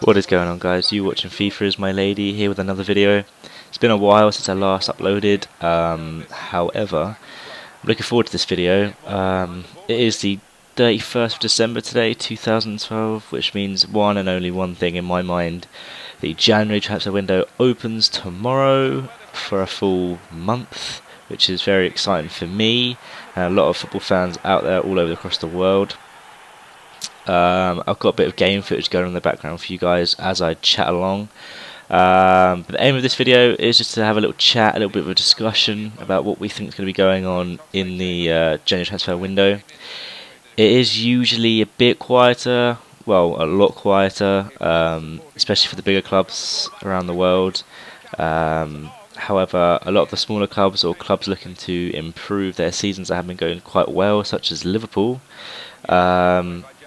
What is going on, guys? You watching FIFA is my lady here with another video. It's been a while since I last uploaded. However, I'm looking forward to this video. It is the 31st of December today, 2012, which means one and only one thing in my mind. The January transfer window opens tomorrow for a full month, which is very exciting for me and a lot of football fans out there all over across the world. I've got a bit of game footage going on in the background for you guys as I chat along. But the aim of this video is just to have a little chat, a little bit of a discussion about what we think is going to be going on in the January transfer window. It is usually a bit quieter, well, a lot quieter, especially for the bigger clubs around the world. However, a lot of the smaller clubs or clubs looking to improve their seasons that have been going quite well, such as Liverpool,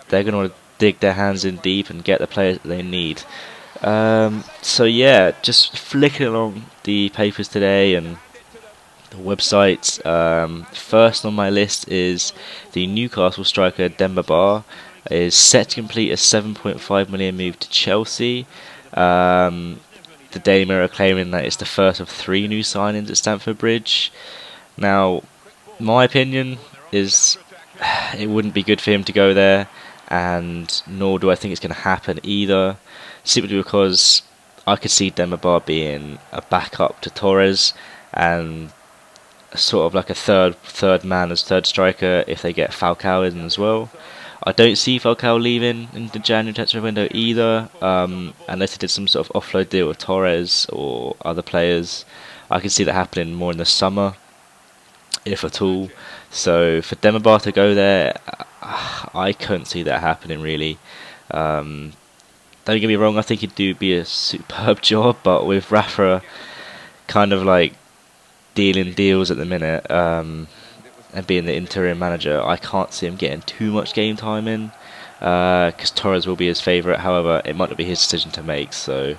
they're going to want to dig their hands in deep and get the players that they need. So yeah, just flicking along the papers today and the websites. First on my list is the Newcastle striker Demba Ba is set to complete a 7.5 million move to Chelsea. The Daily Mirror claiming that it's the first of 3 new signings at Stamford Bridge. Now, my opinion is it wouldn't be good for him to go there, and nor do I think it's going to happen either, simply because I could see Demba Ba being a backup to Torres and sort of like a third man as third striker if they get Falcao in as well. I don't see Falcao leaving in the January transfer window either, unless he did some sort of offload deal with Torres or other players. I can see that happening more in the summer, if at all. So for Demba Ba to go there, I couldn't see that happening really. Don't get me wrong, I think he'd be a superb job, but with Rafa kind of like dealing deals at the minute, and being the interim manager, I can't see him getting too much game time in, because Torres will be his favourite. However, it might not be his decision to make, so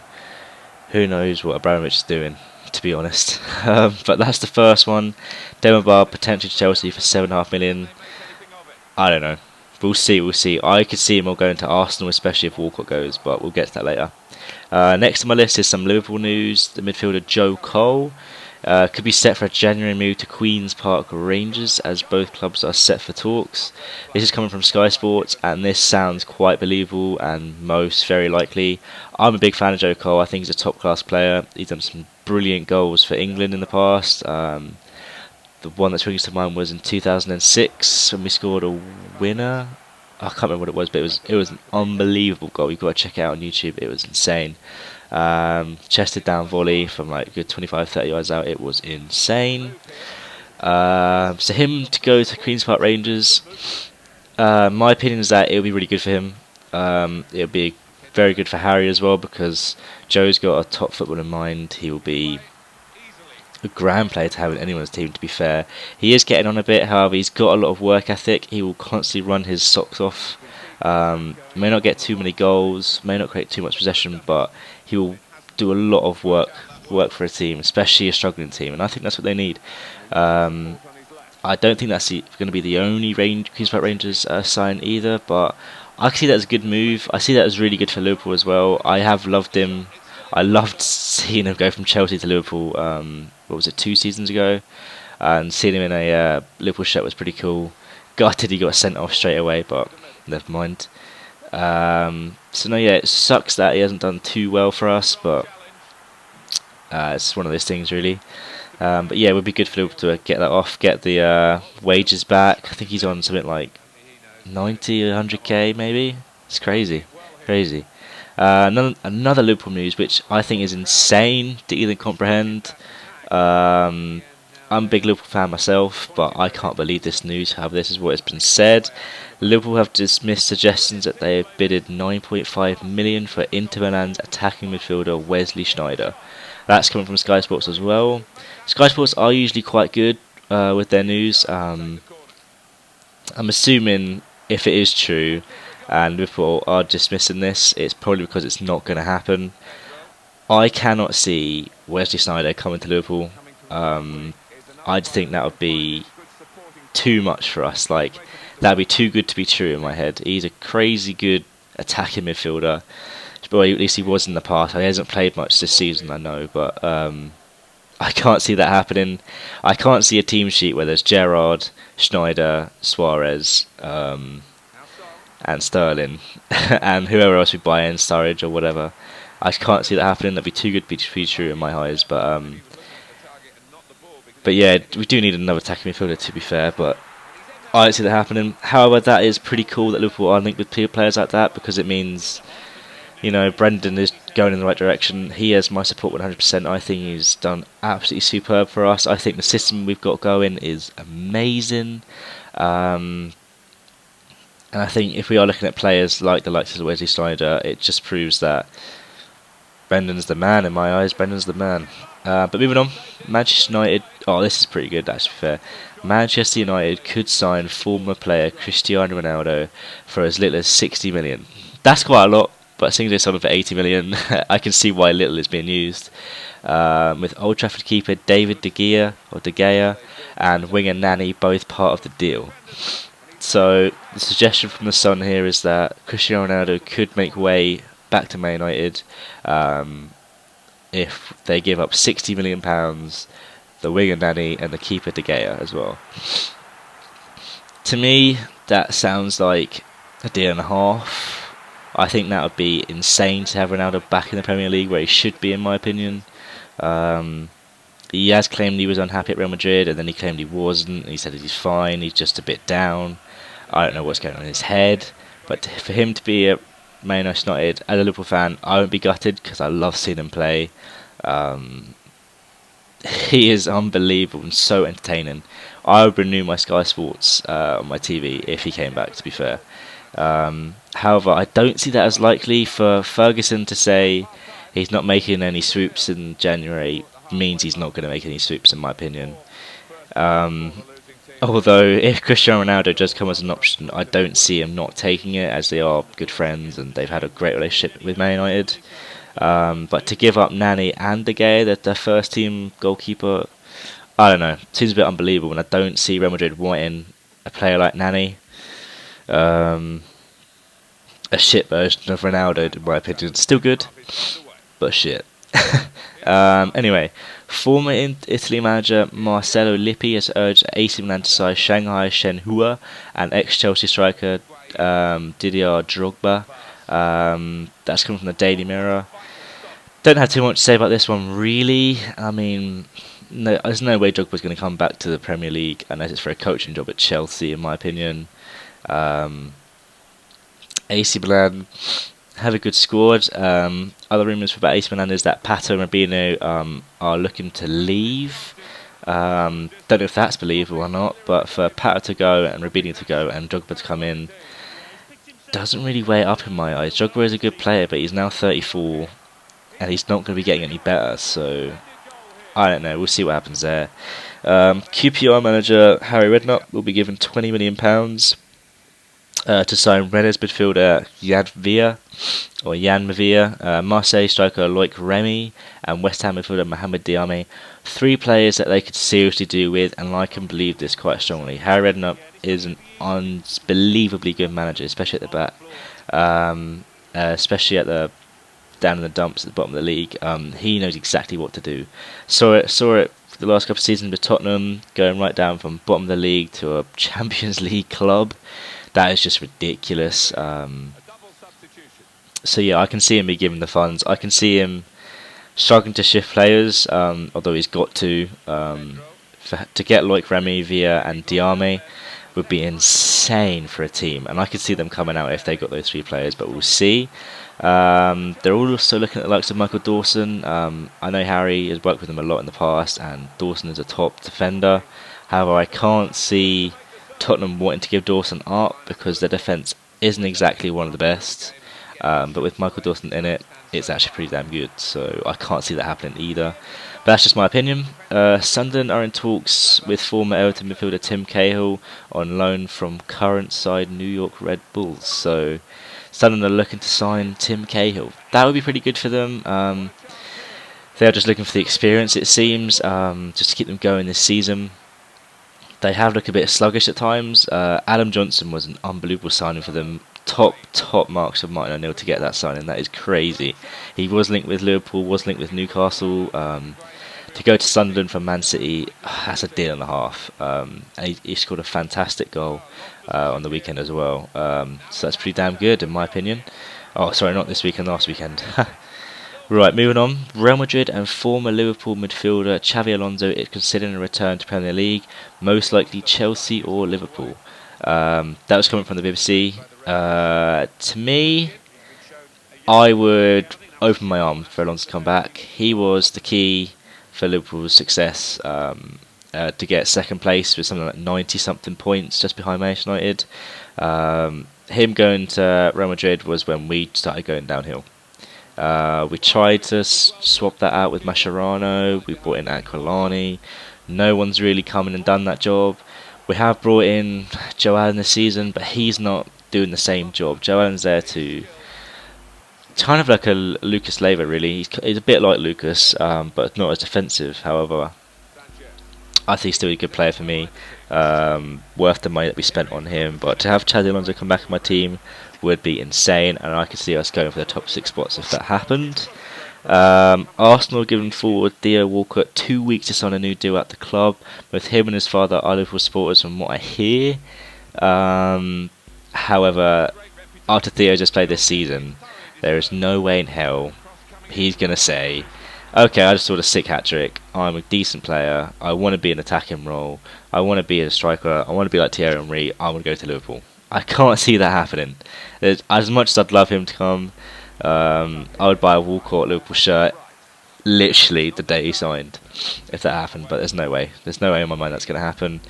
who knows what Abramovich is doing, to be honest. But that's the first one. Demba Ba potentially to Chelsea for 7.5 million. I don't know. We'll see. I could see him all going to Arsenal, especially if Walcott goes, but we'll get to that later. Next on my list is some Liverpool news. The midfielder Joe Cole could be set for a January move to Queen's Park Rangers, as both clubs are set for talks. This is coming from Sky Sports, and this sounds quite believable and most very likely. I'm a big fan of Joe Cole. I think he's a top class player. He's done some brilliant goals for England in the past. The one that springs to mind was in 2006 when we scored a winner. I can't remember what it was, but it was an unbelievable goal. You've got to check it out on YouTube. It was insane. Chested down volley from like a good 25-30 yards out. It was insane. So him to go to Queen's Park Rangers, my opinion is that it would be really good for him. It would be very good for Harry as well, because Joe's got a top football in mind. He will be a grand player to have in anyone's team, to be fair. He is getting on a bit, however he's got a lot of work ethic. He will constantly run his socks off. May not get too many goals, may not create too much possession, but he will do a lot of work for a team, especially a struggling team, and I think that's what they need. I don't think that's going to be the only Queen's Park Rangers sign either, but I see that as a good move. I see that as really good for Liverpool as well. I have loved him. I loved seeing him go from Chelsea to Liverpool, what was it, 2 seasons ago, and seeing him in a Liverpool shirt was pretty cool. Gutted he got sent off straight away, but never mind. So no, yeah, it sucks that he hasn't done too well for us, but it's one of those things really. But yeah, it would be good for Liverpool to get that off, get the wages back. I think he's on something like 90 or 100k maybe. It's crazy. Another Liverpool news which I think is insane to even comprehend. I'm a big Liverpool fan myself, but I can't believe this news. However, this is what has been said. Liverpool have dismissed suggestions that they have bidded 9.5 million for Inter Milan's attacking midfielder Wesley Sneijder. That's coming from Sky Sports as well. Sky Sports are usually quite good with their news. I'm assuming if it is true and Liverpool are dismissing this, it's probably because it's not going to happen. I cannot see Wesley Sneijder coming to Liverpool. I think that would be too much for us. Like, that would be too good to be true in my head. He's a crazy good attacking midfielder. Well, at least he was in the past. He hasn't played much this season, I know, but I can't see that happening. I can't see a team sheet where there's Gerrard, Schneider, Suarez, and Sterling, and whoever else we buy in, Sturridge or whatever. I can't see that happening. That'd be too good to be true in my eyes. But yeah, we do need another attacking midfielder, to be fair. But I don't see that happening. However, that is pretty cool that Liverpool are linked with players like that, because it means, Brendan is going in the right direction. He has my support 100%. I think he's done absolutely superb for us. I think the system we've got going is amazing. And I think if we are looking at players like the likes of Wesley Sneijder, it just proves that Brendan's the man in my eyes. Brendan's the man. But moving on, Manchester United. Oh, this is pretty good, that's fair. Manchester United could sign former player Cristiano Ronaldo for as little as 60 million. That's quite a lot, but seeing they sold him for 80 million, I can see why little is being used. With Old Trafford keeper David De Gea and winger Nani both part of the deal. So the suggestion from the Sun here is that Cristiano Ronaldo could make way back to Man United if they give up £60 million, the winger Nani and the keeper De Gea as well. To me, that sounds like a deal and a half. I think that would be insane to have Ronaldo back in the Premier League where he should be, in my opinion. He has claimed he was unhappy at Real Madrid, and then he claimed he wasn't. He said he's fine, he's just a bit down. I don't know what's going on in his head, but for him to be at Man United, as a Liverpool fan, I won't be gutted because I love seeing him play. He is unbelievable and so entertaining. I would renew my Sky Sports on my TV if he came back, to be fair. However, I don't see that as likely. For Ferguson to say he's not making any swoops in January means he's not going to make any swoops, in my opinion. Although, if Cristiano Ronaldo does come as an option, I don't see him not taking it, as they are good friends and they've had a great relationship with Man United. But to give up Nani and De Gea, their first team goalkeeper, I don't know, seems a bit unbelievable, and I don't see Real Madrid wanting a player like Nani. A shit version of Ronaldo, in my opinion. Still good, but shit. Anyway, former Italy manager Marcello Lippi has urged AC Milan to sign Shanghai Shenhua and ex-Chelsea striker Didier Drogba. That's coming from the Daily Mirror. Don't have too much to say about this one, really. I mean, no, there's no way Drogba's going to come back to the Premier League unless it's for a coaching job at Chelsea, in my opinion. AC Milan have a good squad. Other rumours about AC Milan is that Pato and Rubino are looking to leave. Don't know if that's believable or not, but for Pato to go and Rubino to go and Drogba to come in doesn't really weigh up in my eyes. Drogba is a good player, but he's now 34 and he's not going to be getting any better, so I don't know, we'll see what happens there. QPR manager Harry Redknapp will be given £20 million to sign Rennes midfielder Jan Mavia, Marseille striker Loic Remy, and West Ham midfielder Mohamed Diame. 3 players that they could seriously do with, and I can believe this quite strongly. Harry Redknapp is an unbelievably good manager, especially at the back, especially down in the dumps at the bottom of the league. He knows exactly what to do. Saw it for the last couple of seasons with Tottenham, going right down from bottom of the league to a Champions League club. That is just ridiculous. So yeah, I can see him be given the funds. I can see him struggling to shift players, although he's got to get Loic Remy, Villa and Diame would be insane for a team, and I could see them coming out if they got those 3 players, but we'll see. They're also looking at the likes of Michael Dawson. I know Harry has worked with him a lot in the past, and Dawson is a top defender. However, I can't see Tottenham wanting to give Dawson up because their defence isn't exactly one of the best. But with Michael Dawson in it, it's actually pretty damn good, so I can't see that happening either. But that's just my opinion. Sunderland are in talks with former Everton midfielder Tim Cahill on loan from current side New York Red Bulls. So Sunderland are looking to sign Tim Cahill. That would be pretty good for them. They're just looking for the experience, it seems, just to keep them going this season. They have looked a bit sluggish at times. Adam Johnson was an unbelievable signing for them. top marks of Martin O'Neill to get that signing. That is crazy. He was linked with Liverpool, was linked with Newcastle. To go to Sunderland from Man City, that's a deal and a half. And he scored a fantastic goal on the weekend as well. So that's pretty damn good in my opinion. Oh, sorry, not this weekend, last weekend. Right, moving on. Real Madrid and former Liverpool midfielder Xavi Alonso is considering a return to Premier League, most likely Chelsea or Liverpool. That was coming from the BBC. To me, I would open my arms for Alonso to come back. He was the key for Liverpool's success to get second place with something like 90-something points just behind Manchester United. Him going to Real Madrid was when we started going downhill. We tried to swap that out with Mascherano. We brought in Aquilani. No one's really come in and done that job. We have brought in Joe Allen this season, but he's not doing the same job. Joe Allen's there to... It's kind of like a Lucas Leiva, really. He's a bit like Lucas, but not as defensive. However, I think he's still a good player for me. Worth the money that we spent on him. But to have Xabi Alonso come back in my team would be insane, and I could see us going for the top 6 spots if that happened. Arsenal giving forward Theo Walcott 2 weeks to sign a new deal at the club. Both him and his father are Liverpool supporters from what I hear. However, after Theo just played this season, there is no way in hell he's going to say, okay, I just scored a sick hat-trick, I'm a decent player, I want to be an attacking role, I want to be a striker, I want to be like Thierry Henry, I want to go to Liverpool. I can't see that happening. As much as I'd love him to come, I would buy a Walcott Liverpool shirt literally the day he signed, if that happened, but there's no way. There's no way in my mind that's going to happen.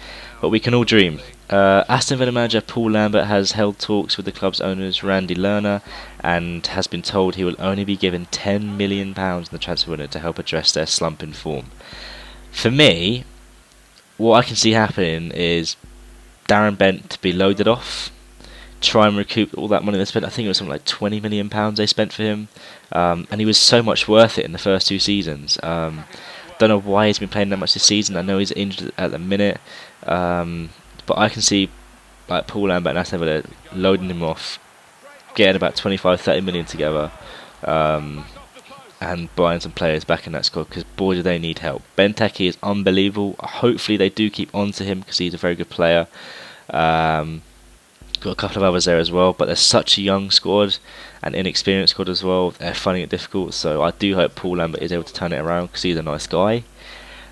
But we can all dream. Aston Villa manager Paul Lambert has held talks with the club's owners Randy Lerner and has been told he will only be given £10 million in the transfer window to help address their slump in form. For me, what I can see happening is Darren Bent to be loaded off, try and recoup all that money they spent. I think it was something like £20 million they spent for him, and he was so much worth it in the first 2 seasons. Don't know why he's been playing that much this season. I know he's injured at the minute, but I can see like Paul Lambert and Aston Villa loading him off, getting about 25-30 million together, and buying some players back in that squad, because boy do they need help. Benteke is unbelievable. Hopefully they do keep on to him because he's a very good player. Got a couple of others there as well, but there's such a young squad and inexperienced squad as well. They're finding it difficult, so I do hope Paul Lambert is able to turn it around because he's a nice guy.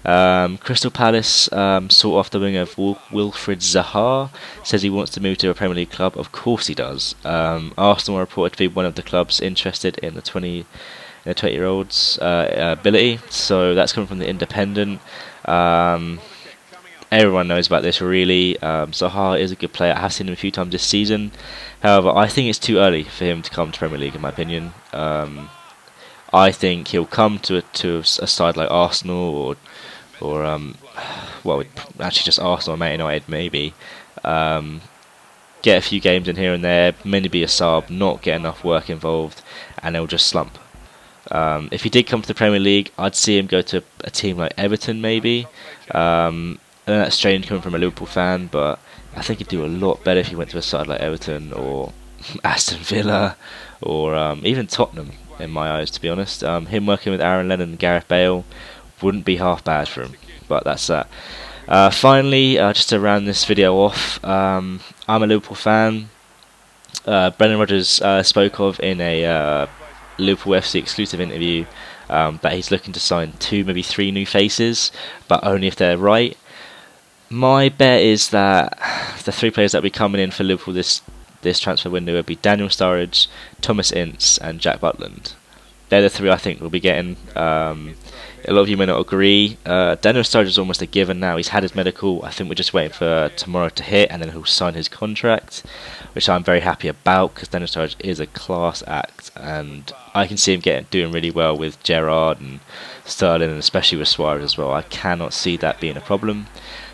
Crystal Palace sought after winger of Wilfried Zaha, says he wants to move to a Premier League club. Of course he does. Arsenal are reported to be one of the clubs interested in the 20-year-old's ability, so that's coming from the Independent. Everyone knows about this really. Zaha is a good player. I have seen him a few times this season. However, I think it's too early for him to come to Premier League in my opinion. I think he'll come to a side like Arsenal or well, actually just Arsenal or Man United maybe. Get a few games in here and there, maybe be a sub, not get enough work involved, and he'll just slump. If he did come to the Premier League, I'd see him go to a team like Everton maybe. I know that's strange coming from a Liverpool fan, but I think he'd do a lot better if he went to a side like Everton or Aston Villa or even Tottenham, in my eyes, to be honest. Him working with Aaron Lennon and Gareth Bale wouldn't be half bad for him, but that's that. Finally, just to round this video off, I'm a Liverpool fan. Brendan Rodgers spoke of in a Liverpool FC exclusive interview that he's looking to sign 2, maybe 3 new faces, but only if they're right. My bet is that the 3 players that will be coming in for Liverpool this transfer window will be Daniel Sturridge, Thomas Ince and Jack Butland. They're the 3 I think we'll be getting. A lot of you may not agree. Daniel Sturridge is almost a given now. He's had his medical. I think we're just waiting for tomorrow to hit and then he'll sign his contract, which I'm very happy about because Daniel Sturridge is a class act and I can see him doing really well with Gerrard and Sterling and especially with Suarez as well. I cannot see that being a problem.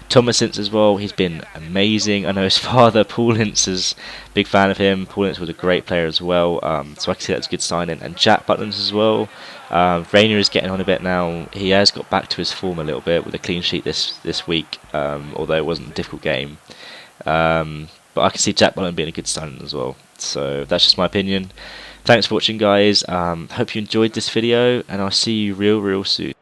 Thomas Ince as well, he's been amazing. I know his father, Paul Ince, is a big fan of him. Paul Ince was a great player as well, so I can see that's a good signing. And Jack Butland as well. Rainier is getting on a bit now. He has got back to his form a little bit with a clean sheet this week, although it wasn't a difficult game. But I can see Jack Butland being a good signing as well. So that's just my opinion. Thanks for watching, guys. Hope you enjoyed this video, and I'll see you real soon.